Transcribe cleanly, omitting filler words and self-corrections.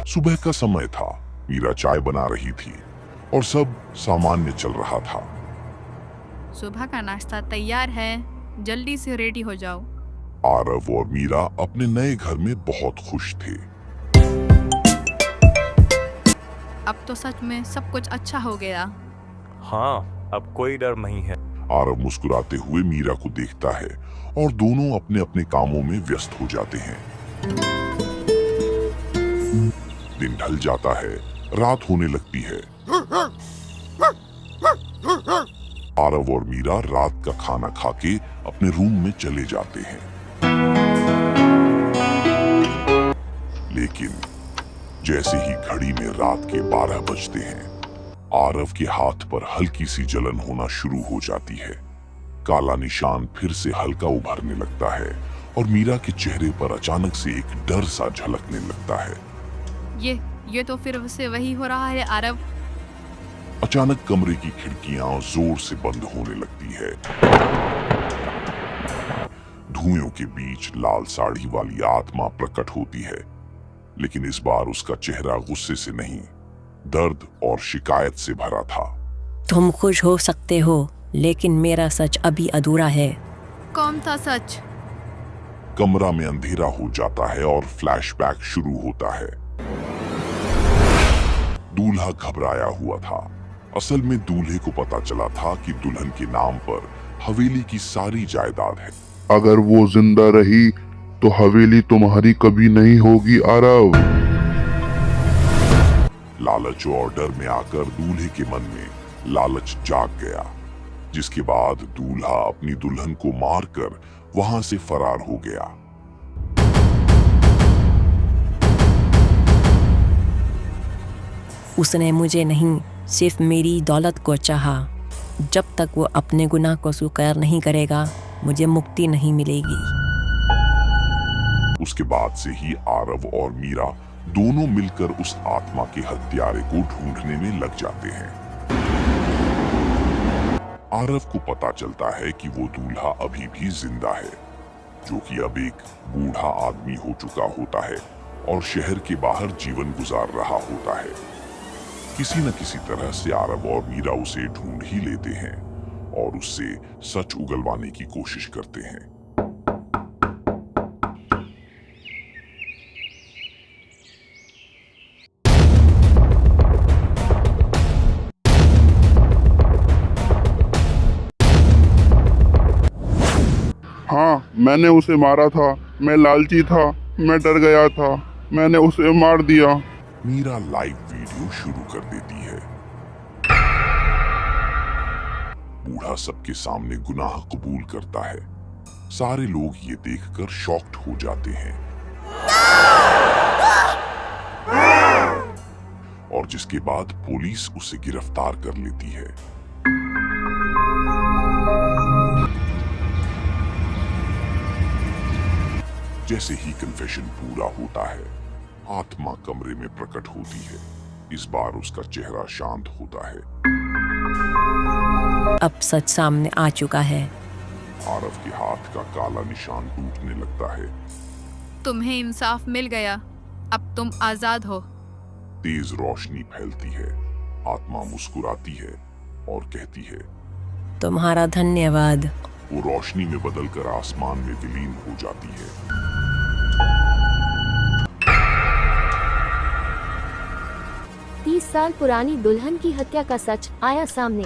सुबह का समय था। मीरा चाय बना रही थी और सब सामान्य चल रहा था। सुबह का नाश्ता तैयार है, जल्दी से रेडी हो जाओ। आरव और मीरा अपने नए घर में बहुत खुश थे। अब तो सच में सब कुछ अच्छा हो गया। हाँ, अब कोई डर नहीं है। आरव मुस्कुराते हुए मीरा को देखता है और दोनों अपने अपने कामों में व्यस्त हो जाते हैं। दिन ढल जाता है, रात होने लगती है। आरव और मीरा रात का खाना खाके अपने रूम में चले जाते हैं। लेकिन जैसे ही घड़ी में रात के 12 बजते हैं, आरव के हाथ पर हल्की सी जलन होना शुरू हो जाती है। काला निशान फिर से हल्का उभरने लगता है और मीरा के चेहरे पर अचानक से एक डर सा झलकने लगता है। ये तो फिर से वही हो रहा है आरव। अचानक कमरे की खिड़कियां जोर से बंद होने लगती है। धुएं के बीच लाल साड़ी वाली आत्मा प्रकट होती है, लेकिन इस बार उसका चेहरा गुस्से से नहीं, दर्द और शिकायत से भरा था। तुम खुश हो सकते हो, लेकिन मेरा सच अभी अधूरा है। कौन सा सच? कमरा में अंधेरा हो जाता है और फ्लैशबैक शुरू होता है। दूल्हा घबराया हुआ था। असल में दूल्हे को पता चला था कि दुल्हन के नाम पर हवेली की सारी जायदाद है। अगर वो जिंदा रही तो हवेली तुम्हारी कभी नहीं होगी आरव। लालच और डर में आकर दूल्हे के मन में लालच जाग गया, जिसके बाद दूल्हा अपनी दुल्हन को मारकर वहां से फरार हो गया। उसने मुझे नहीं, सिर्फ मेरी दौलत को चाहा। जब तक वो अपने गुनाह को स्वीकार नहीं करेगा, मुझे मुक्ति नहीं मिलेगी। उसके बाद से ही आरव और मीरा दोनों मिलकर उस आत्मा के हत्यारे को ढूंढने में लग जाते हैं। आरव को पता चलता है कि वो दूल्हा अभी भी जिंदा है, जो कि अब एक बूढ़ा आदमी हो चुका होता है और शहर के बाहर जीवन गुजार रहा होता है। किसी न किसी तरह से आरव और मीरा उसे ढूंढ ही लेते हैं और उससे सच उगलवाने की कोशिश करते हैं। हाँ, मैंने उसे मारा था। मैं लालची था, मैं डर गया था, मैंने उसे मार दिया। मीरा लाइव वीडियो शुरू कर देती है। बूढ़ा सबके सामने गुनाह कबूल करता है। सारे लोग ये देखकर शॉक्ड हो जाते हैं और जिसके बाद पुलिस उसे गिरफ्तार कर लेती है। जैसे ही कन्फेशन पूरा होता है, आत्मा कमरे में प्रकट होती है। इस बार उसका चेहरा शांत होता है। अब सच सामने आ चुका है। आरव के हाथ का काला निशान टूटने लगता है। तुम्हें इंसाफ मिल गया, अब तुम आजाद हो। तेज रोशनी फैलती है। आत्मा मुस्कुराती है और कहती है, तुम्हारा धन्यवाद। वो रोशनी में बदलकर आसमान में विलीन हो जाती है। 30 साल पुरानी दुल्हन की हत्या का सच आया सामने।